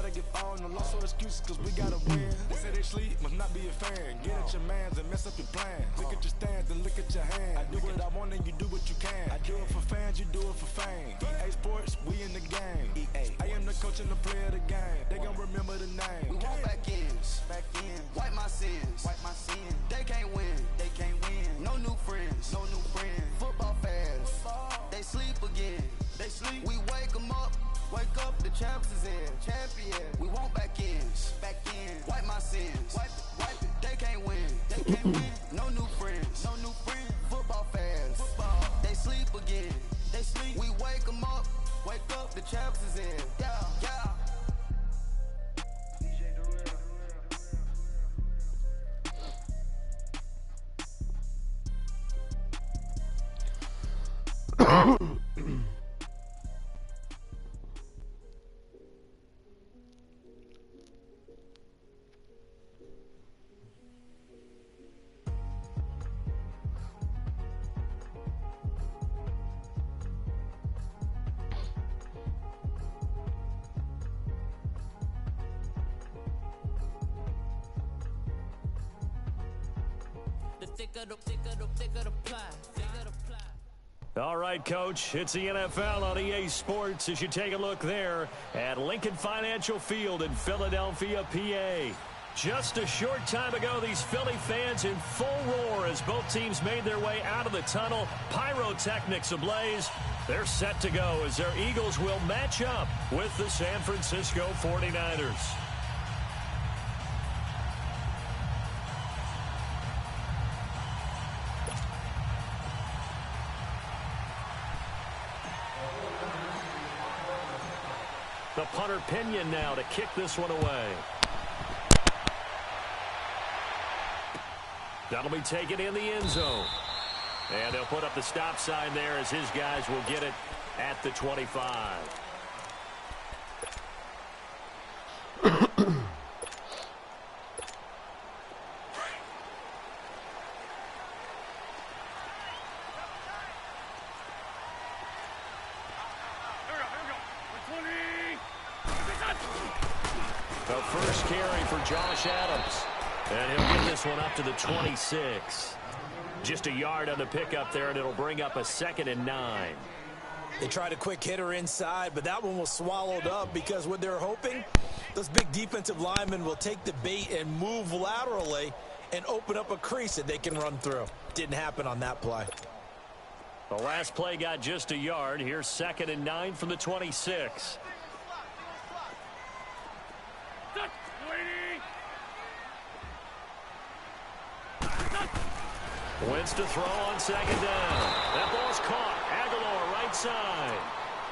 gotta give all, no loss or excuses, cause we gotta win. They say they sleep, must not be a fan. Get at your mans and mess up your plan. Look at your stands and look at your hands. I do what I want and you do what you can. I do it for fans, you do it for fame. EA Sports, we in the game. I am the coach and the player of the game. They gon' remember the name. We want back ends, wipe my sins, They can't win, No new friends, Football fans, they sleep again. We wake them up, the champs is in, champion. We want back ends, wipe my sins, wipe it. They can't win, No new friends, Football fans, they sleep again. We wake them up, the champs is in, yeah. All right, Coach, it's the NFL on EA Sports as you take a look there at Lincoln Financial Field in Philadelphia, PA. Just a short time ago, these Philly fans in full roar as both teams made their way out of the tunnel. Pyrotechnics ablaze. They're set to go as their Eagles will match up with the San Francisco 49ers. The punter Pinion now to kick this one away. That'll be taken in the end zone. And they'll put up the stop sign there as his guys will get it at the 25. The first carry for Josh Adams. And he'll get this one up to the 26. Just a yard on the pickup there, and it'll bring up a 2nd and 9. They tried a quick hitter inside, but that one was swallowed up because what they're hoping, those big defensive linemen will take the bait and move laterally and open up a crease that they can run through. Didn't happen on that play. The last play got just a yard. Here's 2nd and 9 from the 26. Wentz to throw on 2nd down. That ball's caught. Aguilar right side.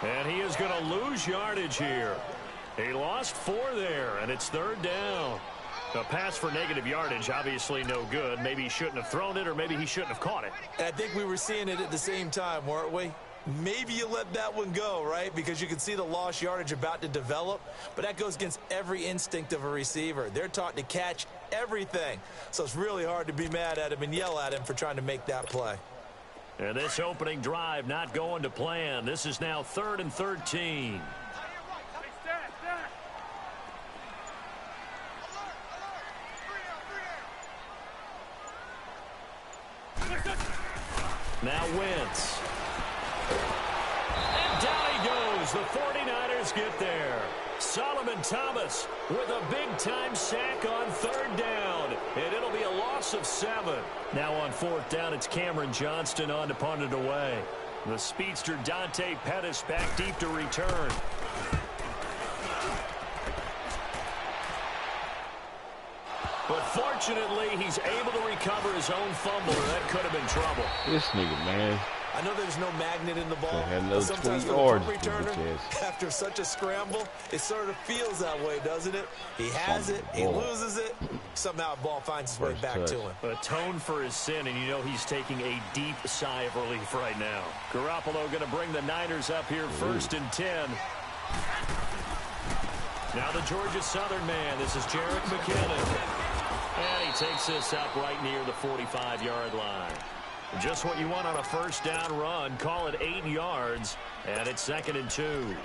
And he is going to lose yardage here. He lost 4 there, and it's 3rd down. A pass for negative yardage, obviously no good. Maybe he shouldn't have thrown it, or maybe he shouldn't have caught it. I think we were seeing it at the same time, weren't we? Maybe you let that one go, right? Because you can see the lost yardage about to develop. But that goes against every instinct of a receiver. They're taught to catch everything. So it's really hard to be mad at him and yell at him for trying to make that play. And this opening drive not going to plan. This is now 3rd and 13. Now Wentz. And down he goes. The 49ers get there. Solomon Thomas with a big-time sack on 3rd down. And it'll be a loss of 7. Now on 4th down, it's Cameron Johnston on to punt it away. The speedster Dante Pettis back deep to return. But fortunately, he's able to recover his own fumble, or that could have been trouble. This nigga, man. I know there's no magnet in the ball, but sometimes for the punt returner, after such a scramble, it sort of feels that way, doesn't it? He has it, he loses it, somehow the ball finds its way back to him. Atone for his sin, and you know he's taking a deep sigh of relief right now. Garoppolo going to bring the Niners up here 1st and 10. Now the Georgia Southern man, this is Jerick McKinnon. And he takes this up right near the 45-yard line. Just what you want on a 1st down run. Call it 8 yards, and it's 2nd and 2.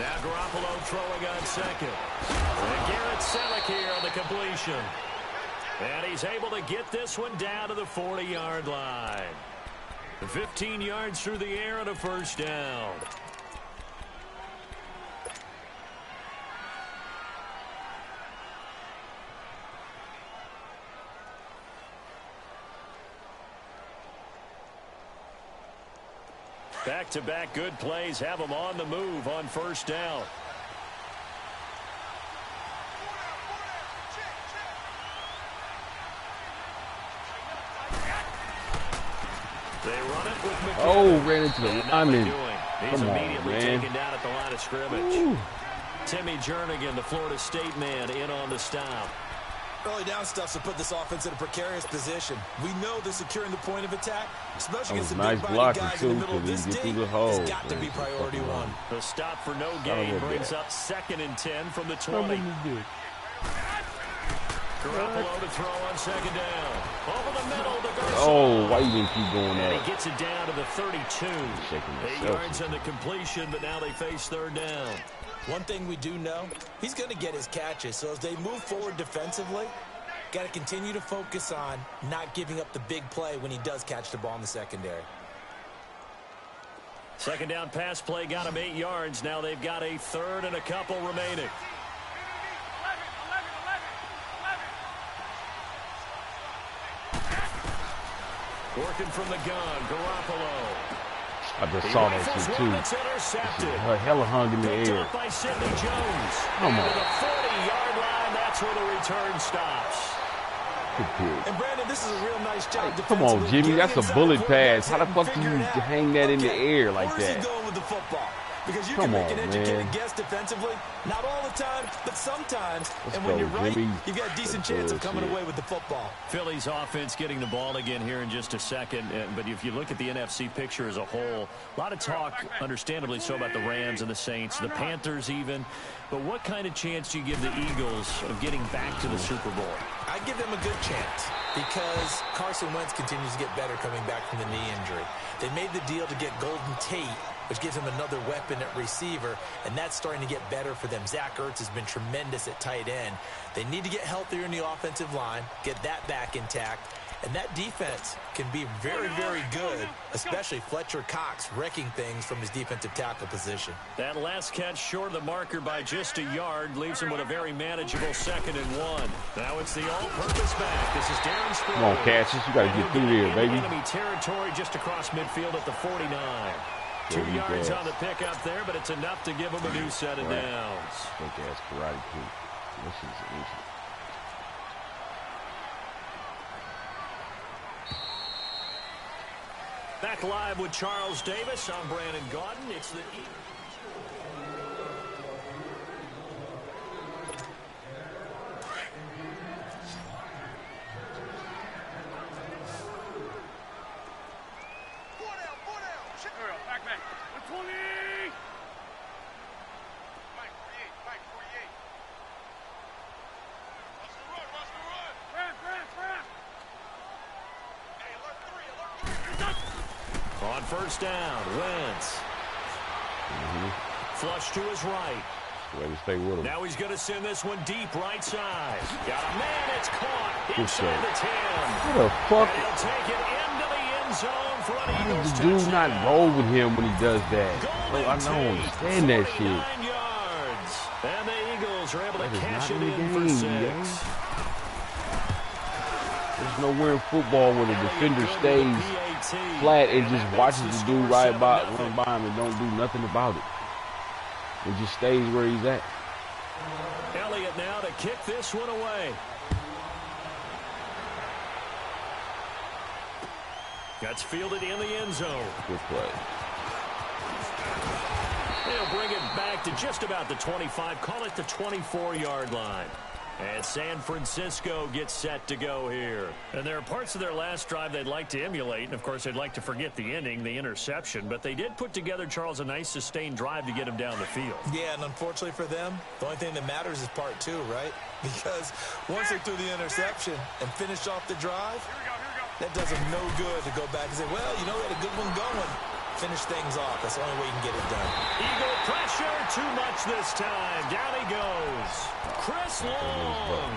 Now Garoppolo throwing on second. And Garrett Selleck here on the completion. And he's able to get this one down to the 40-yard line. 15 yards through the air and a first down. Back-to-back good plays have them on the move on first down. They run it with McKinnon. Oh, ran into the lineman. He's Come on, immediately man. taken down at the line of scrimmage. Ooh. Timmy Jernigan, the Florida State man, in on the stop. Early down stuff to put this offense in a precarious position. We know they're securing the point of attack, especially against the nice big body blocking, guys in the too, middle of because this he get team. through the hole, It's got to be priority one. The stop for no gain brings up 2nd and 10 from the 20. Garoppolo to throw on second down. Over the middle to Garcia. Oh, why you didn't keep going And up? he gets it down to the 32. 8 yards on the completion, but now they face third down. One thing we do know, he's going to get his catches. So as they move forward defensively, got to continue to focus on not giving up the big play when he does catch the ball in the secondary. Second down pass play got him 8 yards. Now they've got a third and a couple remaining. Working from the gun, Garoppolo. I just saw that shit, too. Her hella hung in the air. By Sidney Jones. Come on. To the 40-yard line, that's where the return stops. And Brandon, this is a real nice job. Come on, Jimmy, that's a bullet pass. How the fuck do you hang that in the air like Where's that? he going with the football? Because you Come can make on, an educated man. guess defensively. Not all the time, but sometimes. Let's and when go, you're right, Jimmy. you've got a decent chance of coming away with the football. Philly's offense getting the ball again here in just a second. But if you look at the NFC picture as a whole, a lot of talk, understandably so, about the Rams and the Saints, the Panthers even. But what kind of chance do you give the Eagles of getting back to the Super Bowl? I give them a good chance because Carson Wentz continues to get better coming back from the knee injury. They made the deal to get Golden Tate, which gives him another weapon at receiver, and that's starting to get better for them. Zach Ertz has been tremendous at tight end. They need to get healthier in the offensive line, get that back intact, and that defense can be very, very good, especially Fletcher Cox wrecking things from his defensive tackle position. That last catch short of the marker by just a yard leaves him with a very manageable 2nd and 1. Now it's the all-purpose back. This is Darren Sproles. Come on, Cassius, you got to get through there, baby. Enemy territory just across midfield at the 49. 2 yards on the pickup there, but it's enough to give him a new set of downs. Fake-ass karate kick. This is easy. Back live with Charles Davis. I'm Brandon Gaudin. It's the on first down, Wentz. Flush to his right. Way to stay with him. Now he's going to send this one deep right side. Got a man, it's caught inside the 10. What the fuck? And he'll take it into the end zone for an Why Eagles does the dude touchdown. not roll with him when he does that? Golden I don't understand that shit. 49 yards. And the Eagles are able to That is cash not it in the in for game, 6. There's nowhere in football where the defender stays flat and just watches the dude run by him and don't do nothing about it. It just stays where he's at. Elliott now to kick this one away. That's fielded in the end zone. Good play. They'll bring it back to just about the 25. Call it the 24-yard line. And San Francisco gets set to go here. And there are parts of their last drive they'd like to emulate. And, of course, they'd like to forget the ending, the interception. But they did put together, Charles, a nice sustained drive to get him down the field. Yeah, and unfortunately for them, the only thing that matters is part 2, right? Because once they threw the interception and finished off the drive, that does them no good to go back and say, well, you know, we had a good one going. finish things off. That's the only way you can get it done. Eagle pressure, too much this time. Down he goes. Chris Long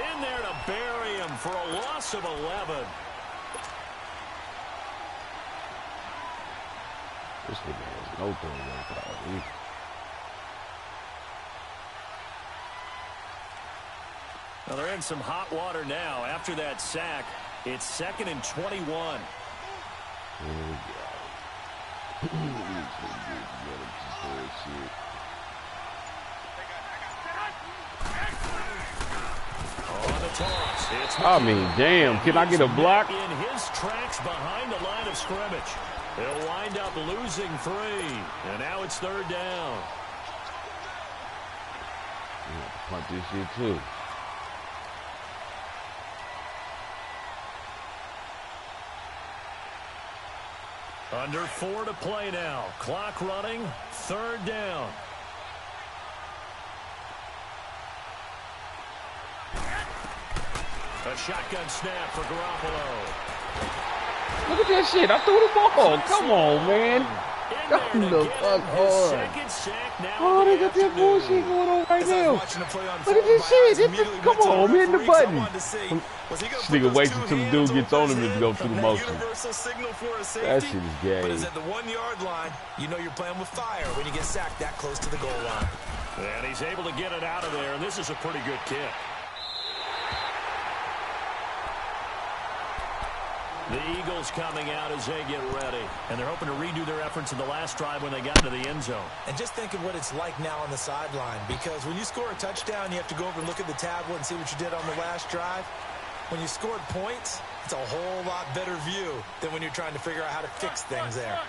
in there to bury him for a loss of 11. This nigga has no throwaway power. Well, they're in some hot water now. After that sack, it's 2nd and 21. On the toss, it's I mean, damn, can I get a block? In his tracks behind the line of scrimmage. They'll wind up losing 3, and now it's 3rd down. Punt this shit too. Under 4 to play now. Clock running. 3rd down. A shotgun snap for Garoppolo. Look at that shit. I threw the ball. Come on, man. Come the fuck on. Oh, they got that bullshit going on right now. Look at this shit. Come on, I'm hitting the button. This nigga waits until the dude gets on him to go through the motion. That shit is gay. But it's at the 1-yard line. You know you're playing with fire when you get sacked that close to the goal line. And he's able to get it out of there, and this is a pretty good kick. The Eagles coming out as they get ready. And they're hoping to redo their efforts in the last drive when they got into the end zone. And just think of what it's like now on the sideline. Because when you score a touchdown, you have to go over and look at the tablet and see what you did on the last drive. When you scored points, it's a whole lot better view than when you're trying to figure out how to fix things there.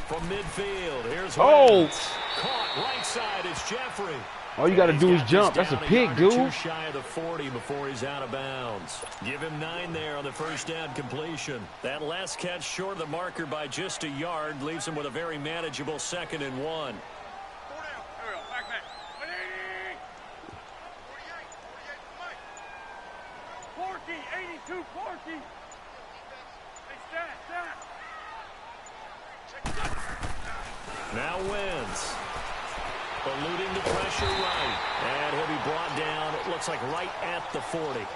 From midfield, here's Wentz. Caught right side, it's Jeffrey. All you got to do is jump. That's a pick, dude. Too shy of the 40 before he's out of bounds. Give him 9 there on the first down completion. That last catch short of the marker by just a yard leaves him with a very manageable 2nd and 1. 82-40. Now Wentz. Eluding the pressure right. And he'll be brought down, it looks like right at the 40.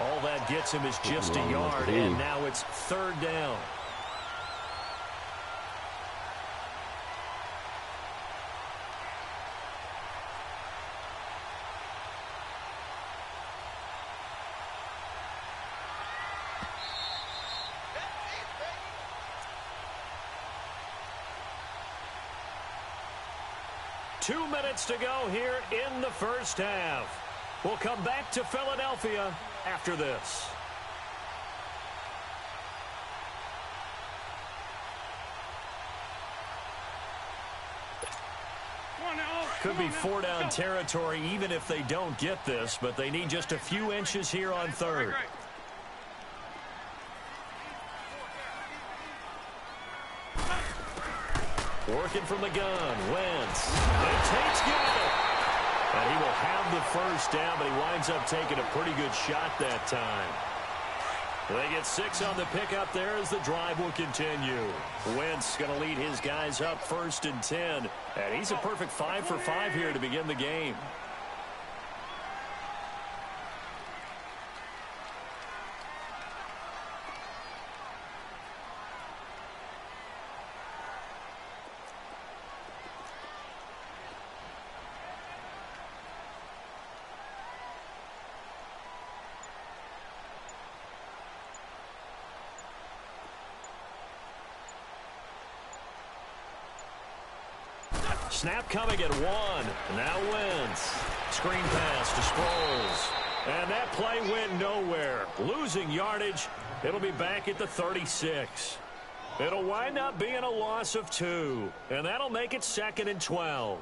All that gets him is just a yard, and now it's 3rd down. Two minutes to go here in the first half. We'll come back to Philadelphia after this. Could be 4-down territory even if they don't get this, but they need just a few inches here on 3rd. Working from the gun, Wentz. And Tate's got it. And he will have the first down, but he winds up taking a pretty good shot that time. They get 6 on the pickup there as the drive will continue. Wentz going to lead his guys up 1st and 10. And he's a perfect 5 for 5 here to begin the game. Snap coming at 1. Now Wentz. Screen pass to Sproles. And that play went nowhere. Losing yardage. It'll be back at the 36. It'll wind up being a loss of 2. And that'll make it 2nd and 12.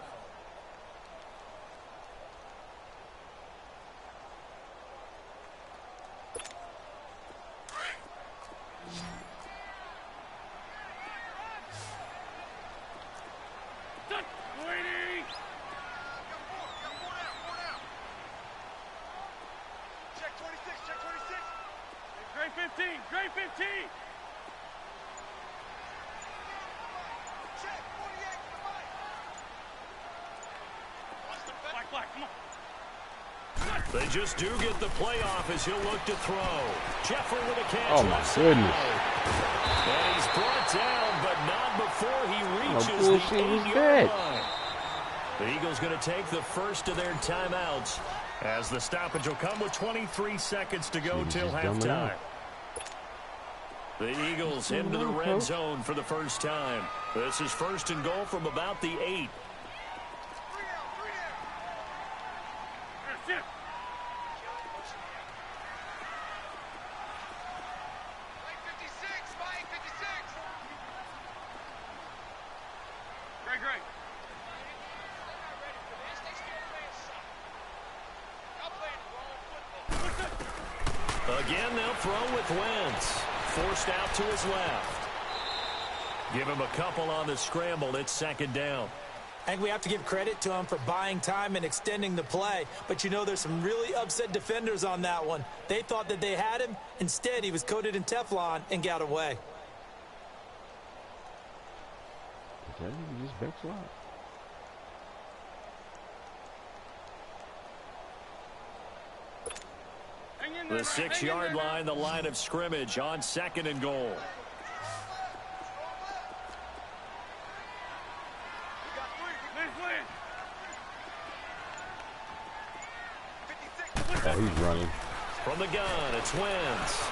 Check 26, check 26. Straight 15. Straight 15. They just do get the playoff as he'll look to throw. Jeffrey with a catch. Oh, my goodness. And he's brought down, but not before he reaches the the 8-yard line. The Eagles going to take the first of their timeouts as the stoppage will come with 23 seconds to go till halftime. The Eagles into the red zone for the first time. This is first and goal from about the 8. Again, they'll throw with Wentz. Forced out to his left. Give him a couple on the scramble. It's second down. I think we have to give credit to him for buying time and extending the play. But, you know, there's some really upset defenders on that one. They thought that they had him. Instead, he was coated in Teflon and got away. Just backslide. The 6-yard line, the line of scrimmage on second and goal. Oh, he's running. From the gun, it's Wentz.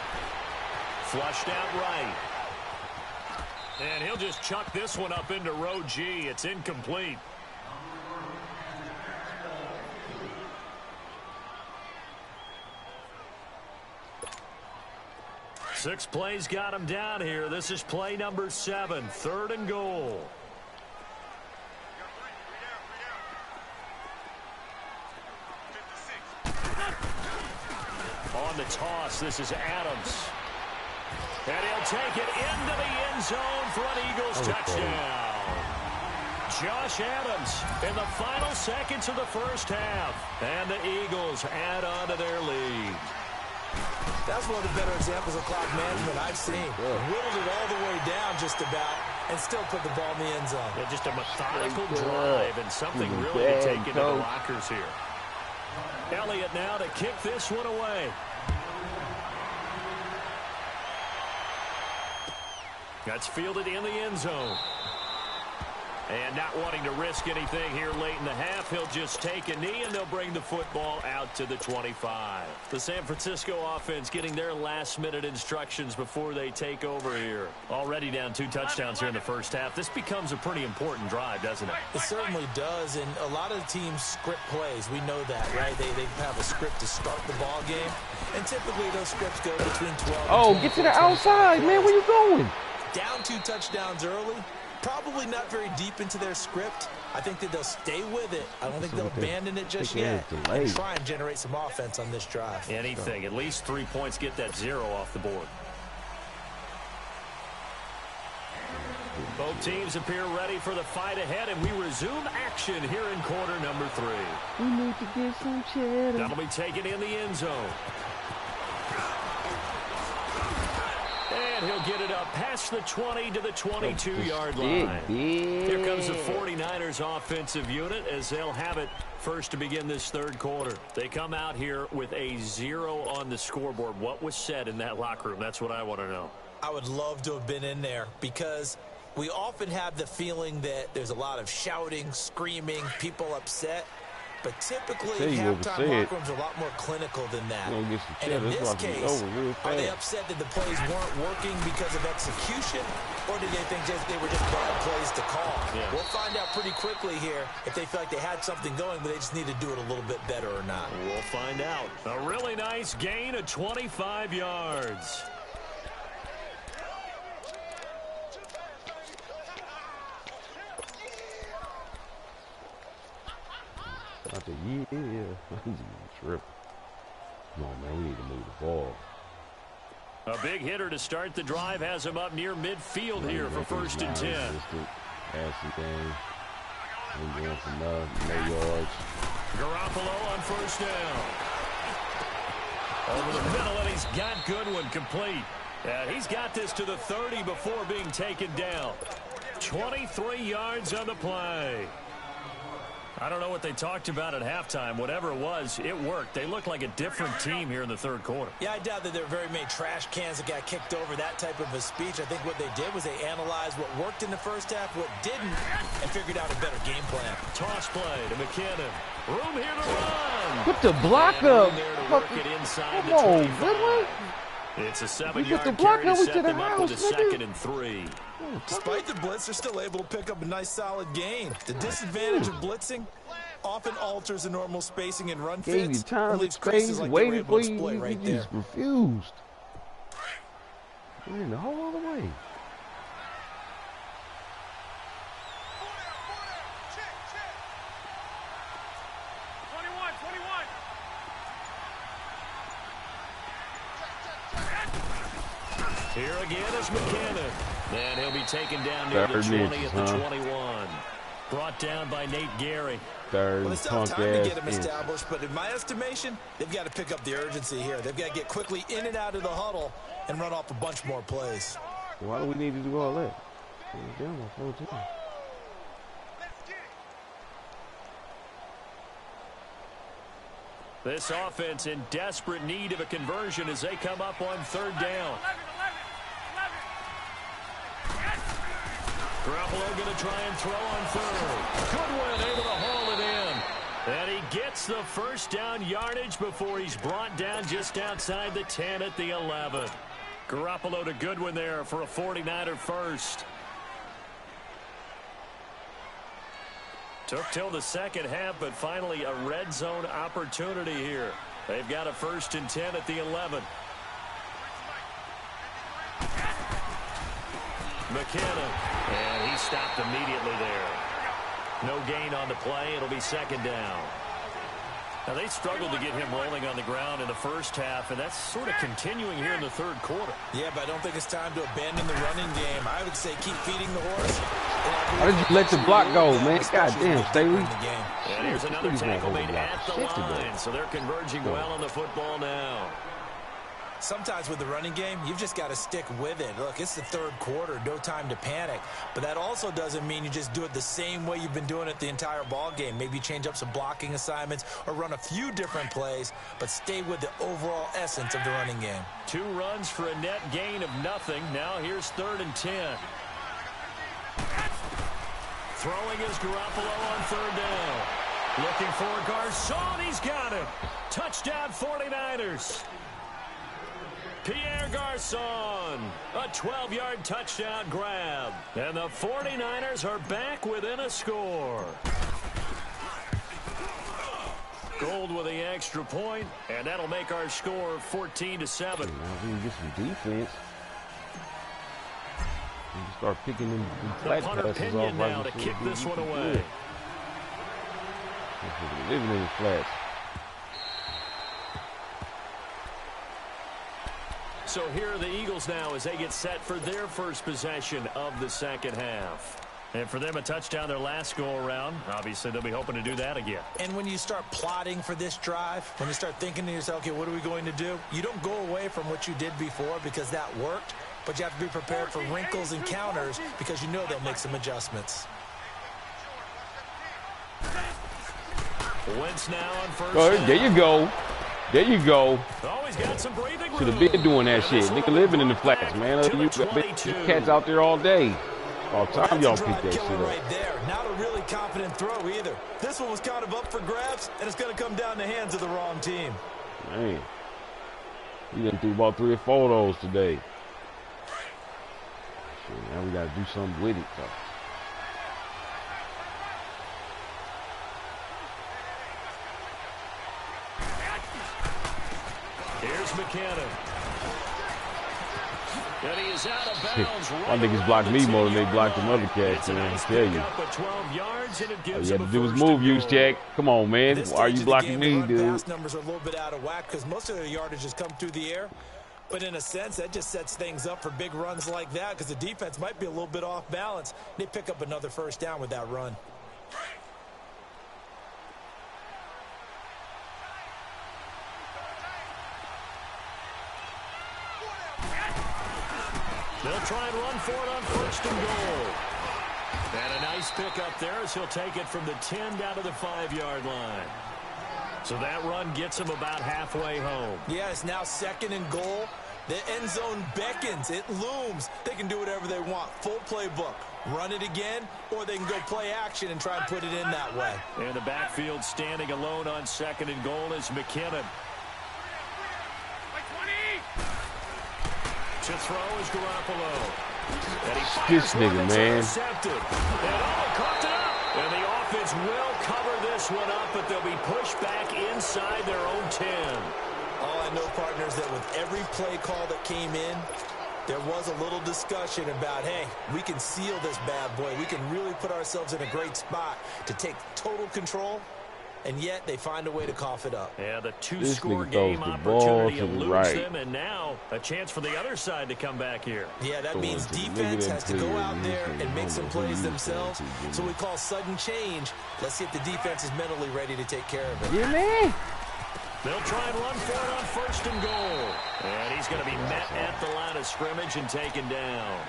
Flushed out right. And he'll just chuck this one up into row G. It's incomplete. Six plays got him down here. This is play number 7, third and goal. On the toss, this is Adams. And he'll take it into the end zone for an Eagles touchdown. Josh Adams in the final seconds of the first half. And the Eagles add on to their lead. That's one of the better examples of clock management I've seen. Whittled it all the way down just about and still put the ball in the end zone. Yeah, just a methodical drive and something really to take into the lockers here. Elliott now to kick this one away. That's fielded in the end zone. And not wanting to risk anything here late in the half, he'll just take a knee and they'll bring the football out to the 25. The San Francisco offense getting their last-minute instructions before they take over here. Already down 2 touchdowns here in the first half. This becomes a pretty important drive, doesn't it? It certainly does, and a lot of teams script plays. We know that, right? They have a script to start the ball game, and typically those scripts go between 12 and get to the outside, man. Where you going? Down 2 touchdowns early. Probably not very deep into their script. I think that they'll stay with it. I don't think they'll abandon it just yet. And try and generate some offense on this drive. Anything. At least 3 points. Get that 0 off the board. Both teams appear ready for the fight ahead, and we resume action here in quarter number 3. We need to get some cheddar. That'll be taken in the end zone. And he'll get it up past the 20 to the 22-yard line. Here comes the 49ers offensive unit as they'll have it first to begin this third quarter. They come out here with a 0 on the scoreboard. What was said in that locker room? That's what I want to know. I would love to have been in there because we often have the feeling that there's a lot of shouting, screaming, people upset. But typically, halftime locker rooms are a lot more clinical than that. And in this case, are they upset that the plays weren't working because of execution, or did they think they were just bad plays to call? Yeah. We'll find out pretty quickly here if they feel like they had something going, but they just need to do it a little bit better or not. We'll find out. A really nice gain of 25 yards. Trip. Come on, man, we need to move the ball. A big hitter to start the drive has him up near midfield here for first and 10. Passing game. And going for no yards. Garoppolo on first down. Over the middle, and he's got Goodwin complete. And he's got this to the 30 before being taken down. 23 yards on the play. I don't know what they talked about at halftime. Whatever it was, it worked. They look like a different team here in the third quarter. Yeah, I doubt that there were very many trash cans that got kicked over, that type of a speech. I think what they did was they analyzed what worked in the first half, what didn't, and figured out a better game plan. Toss play to McKinnon. Room here to run. Put the block up. Come on, Goodwin. It's a 7-yard carry to set them up with a 2nd and 3. Despite the blitz, they're still able to pick up a nice, solid gain. The disadvantage of blitzing often alters the normal spacing and run fits. Gave you time to space, waited for you, you just refused. We're in the whole other way. Here again is McKinnon. And he'll be taken down near the 20 at the 21. Brought down by Nate Gary. Well, it's not time to get him established, but in my estimation, they've got to pick up the urgency here. They've got to get quickly in and out of the huddle and run off a bunch more plays. Why do we need to do all that? This offense in desperate need of a conversion as they come up on 3rd down. Garoppolo going to try and throw on 3rd. Goodwin able to haul it in. And he gets the first down yardage before he's brought down just outside the 10 at the 11. Garoppolo to Goodwin there for a 49er first. Took till the second half, but finally a red zone opportunity here. They've got a 1st and 10 at the 11. McKinnon, and he stopped immediately there. No gain on the play. It'll be 2nd down. Now, they struggled to get him rolling on the ground in the first half, and that's sort of continuing here in the 3rd quarter. Yeah, but I don't think it's time to abandon the running game. I would say keep feeding the horse. Why did you let the block go, man? God damn, Staley. And here's another tackle made at the line, so they're converging well on the football now. Sometimes with the running game, you've just got to stick with it. Look, it's the 3rd quarter, no time to panic. But that also doesn't mean you just do it the same way you've been doing it the entire ball game. Maybe change up some blocking assignments or run a few different plays, but stay with the overall essence of the running game. 2 runs for a net gain of nothing. Now here's 3rd and 10. Throwing is Garoppolo on 3rd down. Looking for Garcon. He's got him. Touchdown 49ers. Pierre Garcon, a 12-yard touchdown grab. And the 49ers are back within a score. Gold with the extra point, and that'll make our score 14-7. Now we can get some defense. We can start picking them flat passes off now to kick this one away. Living in the flats. So here are the Eagles now as they get set for their first possession of the second half. And for them, a touchdown their last go-around. Obviously, they'll be hoping to do that again. And when you start plotting for this drive, when you start thinking to yourself, okay, what are we going to do? You don't go away from what you did before because that worked, but you have to be prepared for wrinkles and counters because you know they'll make some adjustments. Wentz now on first down. There you go. There you go. Always got some breathing room. Should have been doing that shit. Nigga living in the flats, man. You cats out there all day. All time y'all pick that shit up. Right there. Not a really confident throw either. This one was kind of up for grabs, and it's going to come down the hands of the wrong team. Man. We done threw about 3 or 4 of those today. Shit, now we got to do something with it, though. Here's McKinnon. And he is out of bounds. My niggas blocked me more than they blocked them other cats, man. I tell you. All you had to do was move, Juszczyk. Come on, man. Why are you blocking me, dude? Pass numbers are a little bit out of whack because most of their yardage has come through the air. But in a sense, that just sets things up for big runs like that because the defense might be a little bit off balance. They pick up another first down with that run. They'll try and run for it on 1st and goal. And a nice pick up there as he'll take it from the 10 down to the 5-yard line. So that run gets him about halfway home. Yeah, it's now 2nd and goal. The end zone beckons. It looms. They can do whatever they want. Full playbook. Run it again, or they can go play action and try and put it in that way. And the backfield standing alone on 2nd and goal is McKinnon. To throw is Garoppolo. This nigga, man. And the offense will cover this one up, but they'll be pushed back inside their own 10. All I know, partners, that with every play call that came in, there was a little discussion about, hey, we can seal this bad boy. We can really put ourselves in a great spot to take total control, and yet they find a way to cough it up. Yeah, the 2-score game opportunity eludes them, and now a chance for the other side to come back here. Yeah, that means defense has to go out there and make some plays themselves. So we call sudden change. Let's see if the defense is mentally ready to take care of it. Yeah, man. They'll try and run for it on 1st and goal. And he's going to be met at the line of scrimmage and taken down.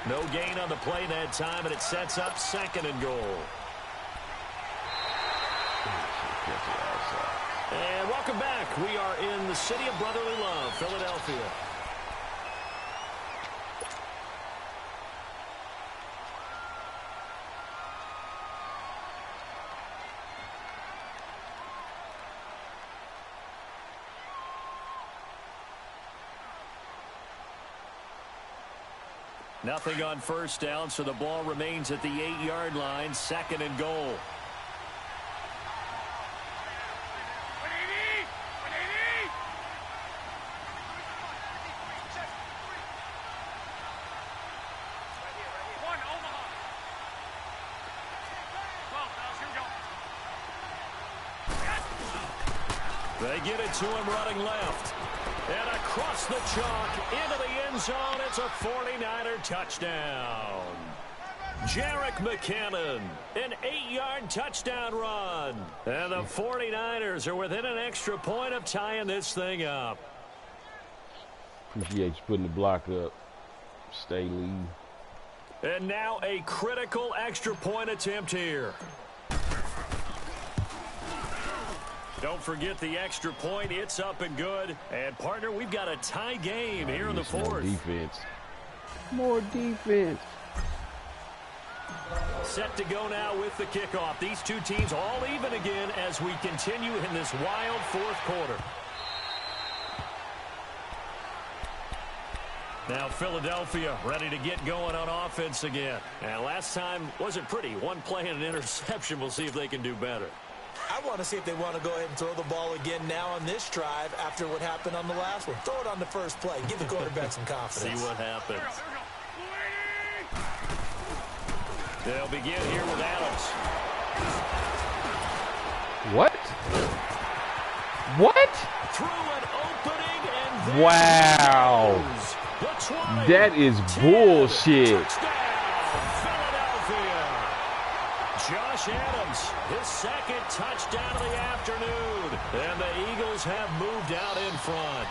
No gain on the play that time, and it sets up 2nd and goal. And welcome back. We are in the city of brotherly love, Philadelphia. Nothing on 1st down, so the ball remains at the 8-yard line, 2nd and goal. They get it to him running left. And across the chalk into the end zone. It's a 49er touchdown. Jerick McKinnon, an 8-yard touchdown run. And the 49ers are within an extra point of tying this thing up. Appreciate you putting the block up. Stay lean. And now a critical extra point attempt here. Don't forget the extra point. It's up and good. And, partner, we've got a tie game here in the 4th. More defense. More defense. Set to go now with the kickoff. These two teams all even again as we continue in this wild 4th quarter. Now Philadelphia ready to get going on offense again. And last time wasn't pretty. One play and an interception. We'll see if they can do better. I want to see if they want to go ahead and throw the ball again now on this drive after what happened on the last one. Throw it on the first play. Give the quarterback some confidence. See what happens. They'll begin here with Adams. What? What? Through an opening and wow. That is bullshit. Josh Adams, his 2nd touchdown of the afternoon. And the Eagles have moved out in front.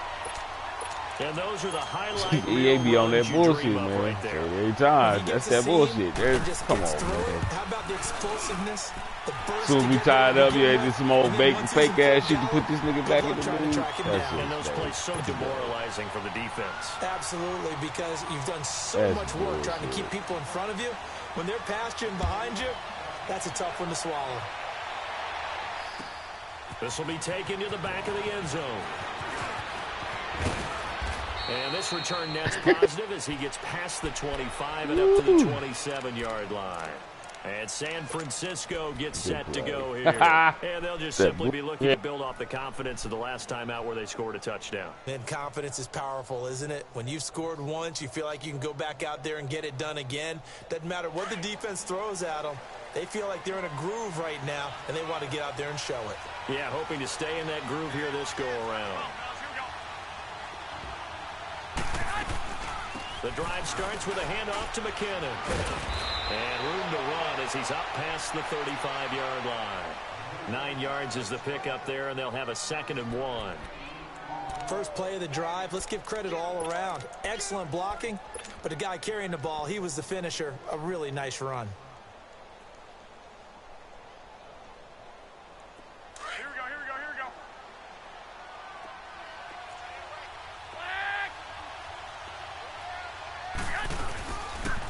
And those are the highlight EA be on that bullshit, man. Right there. Every time. That's that bullshit. Come on, man. How about the explosiveness? As soon as we tied up, yeah, just some old fake ass shit to put this nigga back in the mood. And those plays so demoralizing for the defense. Absolutely, because you've done so much work trying to keep people in front of you. When they're past you and behind you, that's a tough one to swallow. This will be taken to the back of the end zone. And this return net's positive as he gets past the 25 and up to the 27-yard line. And San Francisco gets set to go here. And they'll just simply be looking to build off the confidence of the last time out where they scored a touchdown. And confidence is powerful, isn't it? When you've scored once, you feel like you can go back out there and get it done again. Doesn't matter what the defense throws at them. They feel like they're in a groove right now, and they want to get out there and show it. Yeah, hoping to stay in that groove here this go-around. The drive starts with a handoff to McKinnon. And room to run as he's up past the 35-yard line. 9 yards is the pickup there, and they'll have a 2nd and 1. First play of the drive, let's give credit all around. Excellent blocking, but the guy carrying the ball, he was the finisher. A really nice run. Here we go.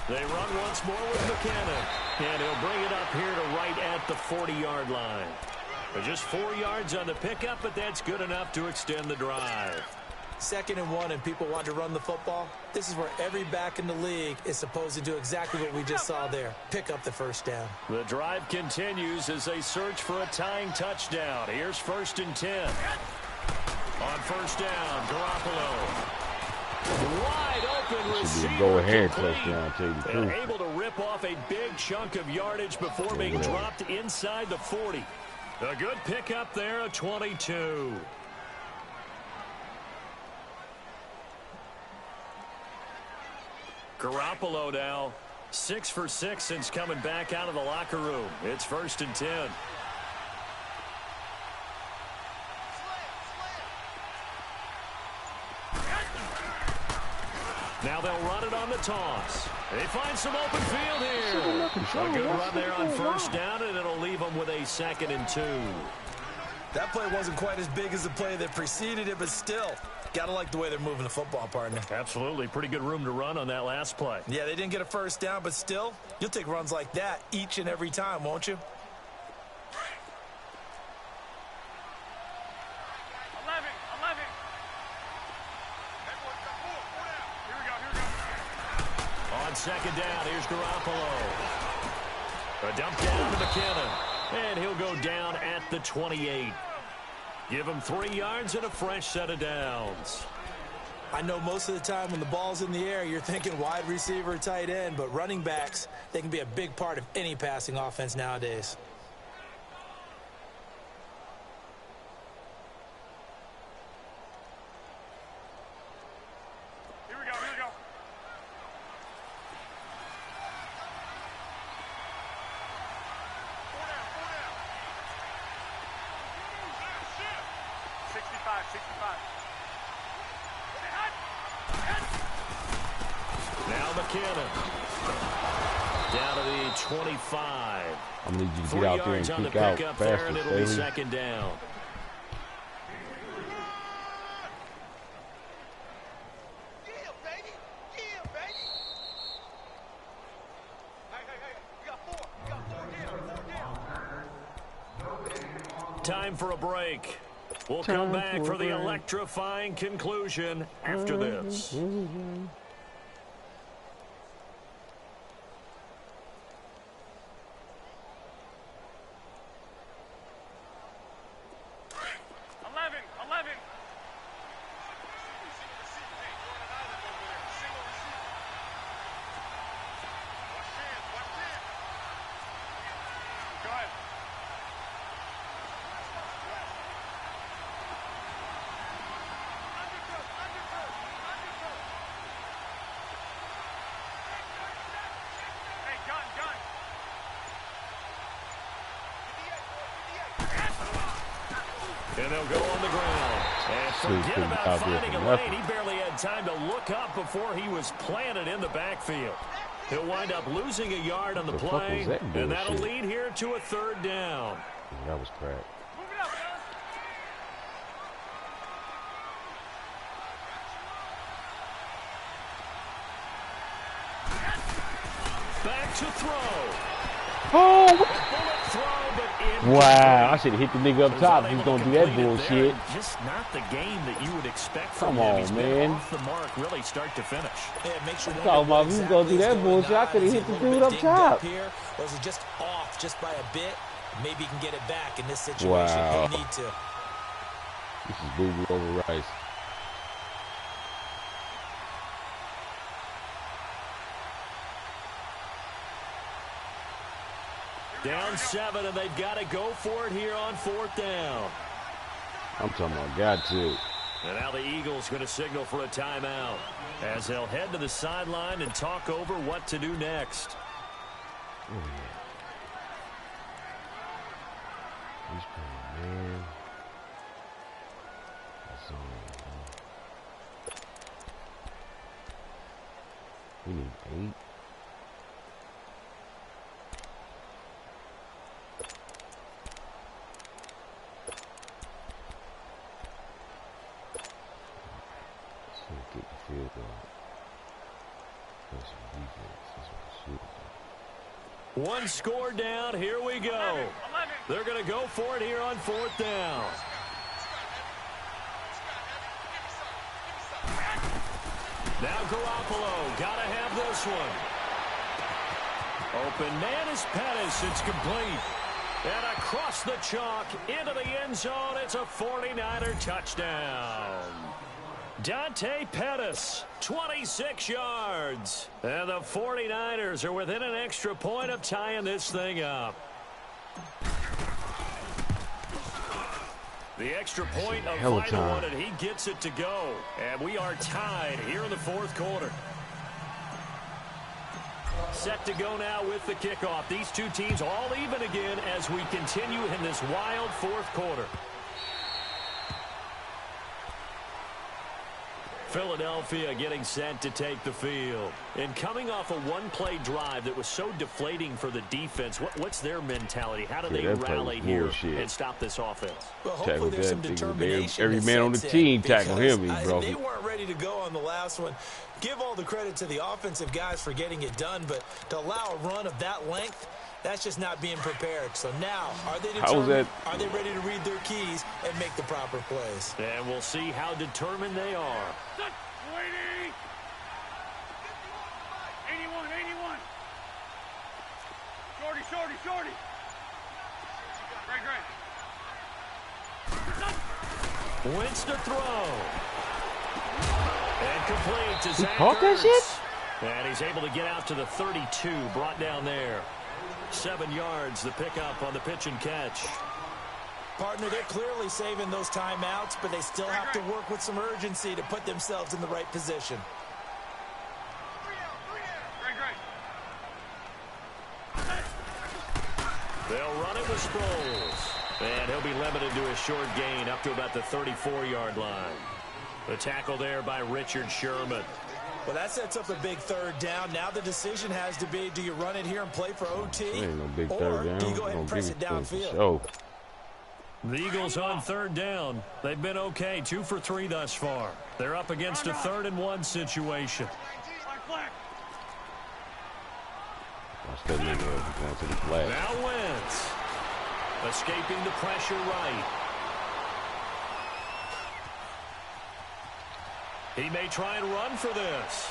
They run once more with McKinnon, and he'll bring it up here to right at the 40-yard line. But just 4 yards on the pickup, but that's good enough to extend the drive. 2nd and 1, and people want to run the football. This is where every back in the league is supposed to do exactly what we just saw there. Pick up the first down. The drive continues as they search for a tying touchdown. Here's 1st and 10. On first down, Garoppolo. Wide open receiver. Should be a go-ahead touchdown, I'll tell you the truth. And able to rip off a big chunk of yardage before being dropped inside the 40. A good pickup there, a 22. Garoppolo now 6 for 6 since coming back out of the locker room. It's 1st and 10. Now they'll run it on the toss. They find some open field here. A good run there on first down, and it'll leave them with a 2nd and 2. That play wasn't quite as big as the play that preceded it, but still, got to like the way they're moving the football, partner. Absolutely. Pretty good room to run on that last play. Yeah, they didn't get a first down, but still, you'll take runs like that each and every time, won't you? 11. Here we go. On 2nd down, here's Garoppolo. A dump down to McKinnon. And he'll go down at the 28. Give him 3 yards and a fresh set of downs. I know most of the time when the ball's in the air, you're thinking wide receiver, tight end, but running backs, they can be a big part of any passing offense nowadays. Here we go. Now McKinnon. Down to the 25. I'm going to need you to 3 get out there yards and on the kick out pickup there, and faster, it'll be Staley. 2nd down. Time for a break. We'll come back for the electrifying conclusion after this. And they'll go on the ground. And forget about finding a lane. He barely had time to look up before he was planted in the backfield. He'll wind up losing a yard on the play, and that'll lead here to a 3rd down. That was crap. Back to throw. Oh! Wow, I should have hit the nigga up top. He's going to do that bullshit. Just not the game that you would expect from him. Come on, He's man. Off the mark, really start to finish. Yeah, make sure talking about he's going to do that bullshit. I could have hit the dude up top. Here, or is it just off just by a bit? Maybe he can get it back in this situation. Wow. He'll need to. This is boo-boo over rice. Down 7, and they've got to go for it here on 4th down. I'm talking about got to. And now the Eagles going to signal for a timeout as they'll head to the sideline and talk over what to do next. He's playing, man. That's all. We need 8. Get the field goal. That's some defense. That's what it should be. One score down. Here we go. They're going to go for it here on 4th down. Now Garoppolo. Got to have this one. Open man is Pettis. It's complete. And across the chalk into the end zone. It's a 49er touchdown. Dante Pettis, 26 yards. And the 49ers are within an extra point of tying this thing up. The extra point of final one, and he gets it to go. And we are tied here in the 4th quarter. Set to go now with the kickoff. These two teams all even again as we continue in this wild 4th quarter. Philadelphia getting set to take the field. And coming off a one-play drive that was so deflating for the defense, what's their mentality? How do they rally here and stop this offense? Well, hopefully there's some determination. Every man on the team tackle him, bro. They weren't ready to go on the last one. Give all the credit to the offensive guys for getting it done, but to allow a run of that length, that's just not being prepared. So now, are they determined? Are they ready to read their keys and make the proper plays? And we'll see how determined they are. 81, 81. Shorty. Great. Wins to throw. And complete to Zach caught that shit? And he's able to get out to the 32, brought down there. 7 yards, the pickup on the pitch and catch. Partner, they're clearly saving those timeouts, but they still have to work with some urgency to put themselves in the right position. They'll run it with Sproles. And he'll be limited to a short gain up to about the 34-yard line. The tackle there by Richard Sherman. Well, that sets up a big 3rd down. Now the decision has to be, do you run it here and play for OT? Ain't no big or 3rd down. Do you go ahead and press it downfield? Oh. The Eagles on 3rd down. They've been okay, 2 for 3 thus far. They're up against a 3rd and 1 situation. Watch that nigga going to the flat. Now Wentz. Escaping the pressure right. He may try and run for this.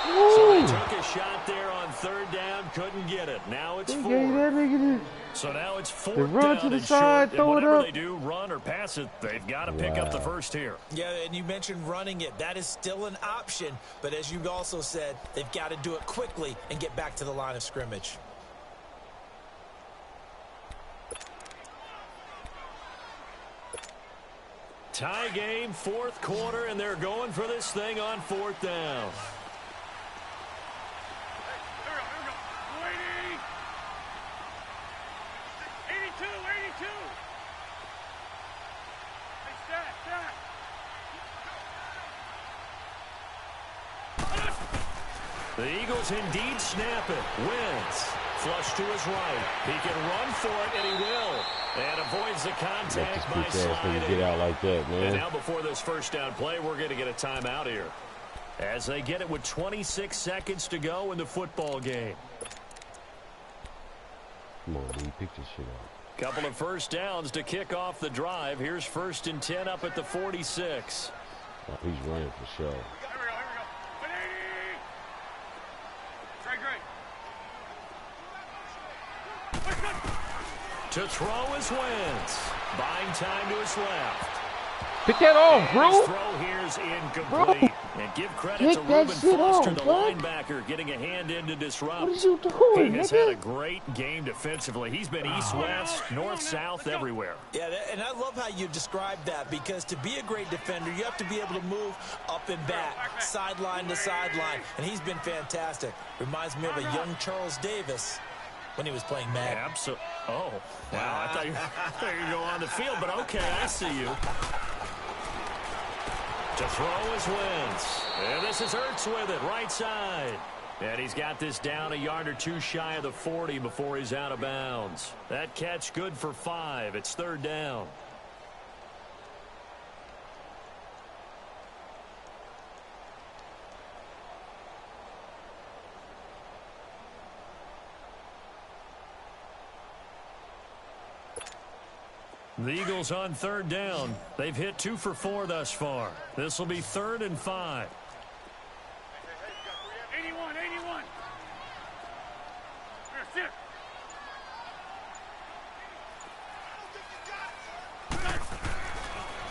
Woo. So they took a shot there on 3rd down, couldn't get it. Now it's 4th. So now it's 4th run down to the and side, short. throw And it whatever up. they do, run or pass it, they've got to pick up the first here. Yeah, and you mentioned running it. That is still an option. But as you also said, they've got to do it quickly and get back to the line of scrimmage. Tie game, 4th quarter, and they're going for this thing on 4th down. Here we go. 82. Hey, stack. The Eagles indeed snap it. Wentz. Flush to his right. He can run for it, and he will. And avoids the contact by sliding. Get out like that, man. And now before this 1st down play, we're going to get a timeout here. As they get it with 26 seconds to go in the football game. Come on, dude. Pick this shit up. Couple of 1st downs to kick off the drive. Here's 1st and 10 up at the 46. Oh, he's running for sure. Here we go. 180. Great. To throw is Wentz. Buying time to his left. Pick that off, bro. His throw here's incomplete. And give credit to Reuben Foster, the linebacker, getting a hand in to disrupt. What are you doing, He has had a great game defensively. He's been east-west, north-south, everywhere. Yeah, and I love how you described that, because to be a great defender, you have to be able to move up and back, sideline to sideline, and he's been fantastic. Reminds me of a young Charles Davis when he was playing Madden. Absolutely. Oh, wow. I thought you were going to go on the field, but okay, I see you. To throw is Wentz. And this is Hurts with it, right side. And he's got this down a yard or two shy of the 40 before he's out of bounds. That catch good for 5. It's 3rd down. The Eagles on 3rd down. They've hit 2 for 4 thus far. This will be 3rd and 5. 81, 81. Here, sit.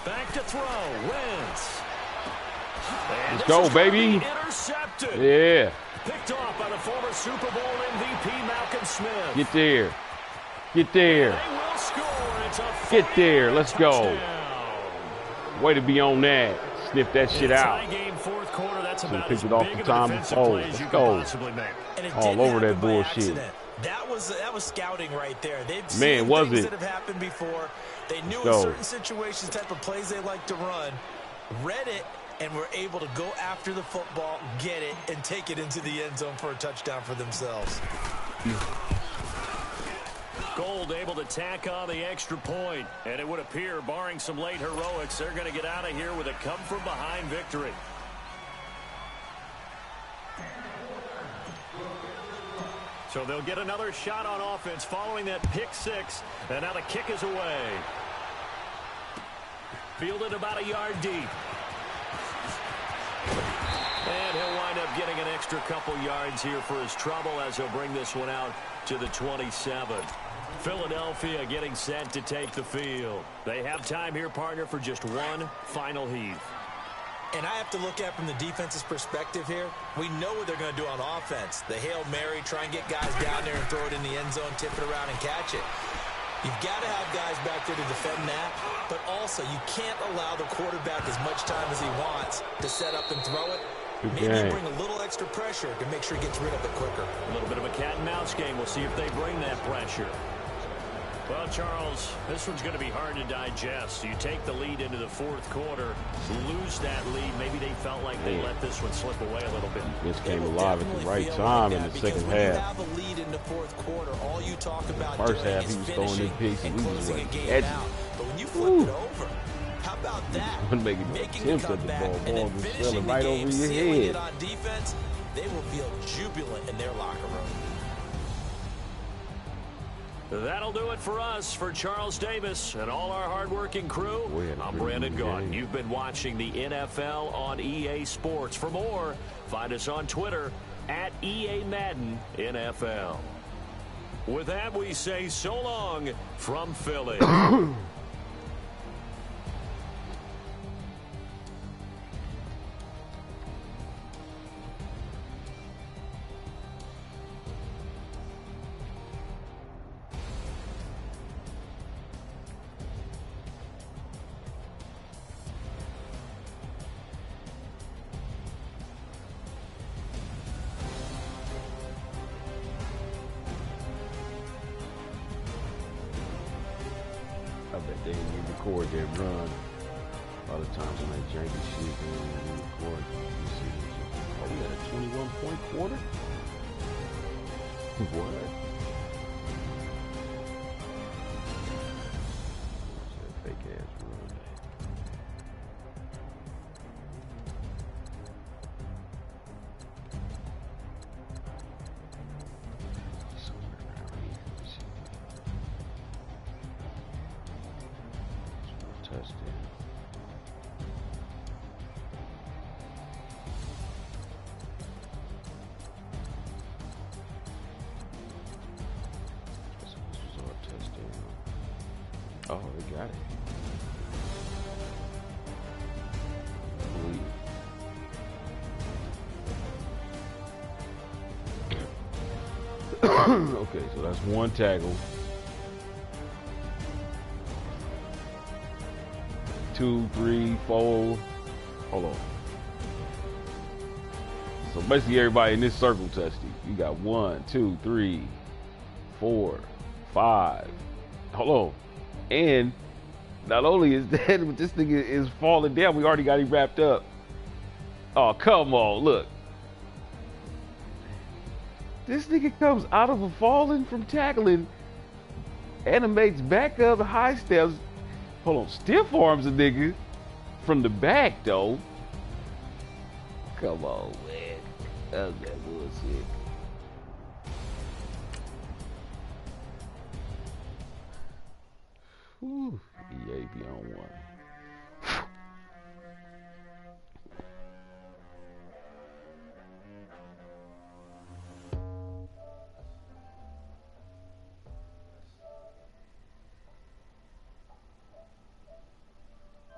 Back to throw. Wentz. And let's go, baby. Intercepted. Yeah. Picked off by the former Super Bowl MVP Malcolm Smith. Get there. Get there. They will score. It's a Get there. Let's go. touchdown. Way to be on that. Sniff that shit out. Tie game, 4th quarter. That's about pick as it off big the of time. a defensive Oh, play as let's you could go. possibly make. And it All didn't over that happen by bullshit. accident. That was scouting right there. They've Man, seen was things it? that have happened before. They knew in Go. certain situations, type of plays they like to run, read it, and were able to go after the football, get it, and take it into the end zone for a touchdown for themselves. Gold able to tack on the extra point. And it would appear, barring some late heroics, they're going to get out of here with a come-from-behind victory. So they'll get another shot on offense following that pick 6. And now the kick is away. Fielded about a yard deep. And he'll wind up getting an extra couple yards here for his trouble as he'll bring this one out to the 27. Philadelphia getting set to take the field. They have time here, partner, for just one final heave. And I have to look at from the defense's perspective here. We know what they're going to do on offense. The Hail Mary, try and get guys down there and throw it in the end zone, tip it around and catch it. You've got to have guys back there to defend that, but also you can't allow the quarterback as much time as he wants to set up and throw it. Maybe you bring a little extra pressure to make sure he gets rid of it quicker. A little bit of a cat and mouse game. We'll see if they bring that pressure. Well, Charles, this one's going to be hard to digest. You take the lead into the 4th quarter, lose that lead. Maybe they felt like they let this one slip away a little bit. This came alive at the right time in the second half. You have a lead in the 4th quarter. All you talk about First doing half, is he was throwing finishing his picks and we was closing a like, game edgy. out. But when you flip it over, how about that? Making attempts at the comeback ball. and Ball then just finishing selling the right game, over your sealing head. it on defense, they will feel jubilant in their locker room. That'll do it for us. For Charles Davis and all our hardworking crew, I'm Brandon Gaudin. You've been watching the NFL on EA Sports. For more, find us on Twitter at EA Madden NFL. With that, we say so long from Philly. I bet they didn't even record their run. A lot of times when they janky shit, they don't even record. You see, oh, we got a 21-point quarter? What? That fake ass run. Somewhere around here. Let's see. Touchdown. This was our touchdown. Oh, they got it. I believe. Okay, so that's one tackle. 2, 3, 4. Hold on. So basically everybody in this circle touched it. You got 1, 2, 3, 4, 5. Hold on. And Not only is that, but this nigga is falling down. We already got him wrapped up. Oh, come on, look. This nigga comes out of a falling from tackling, animates back up, high steps. Hold on, stiff arms a nigga from the back, though. Come on, man. That's that bullshit. Whew. EA be on one.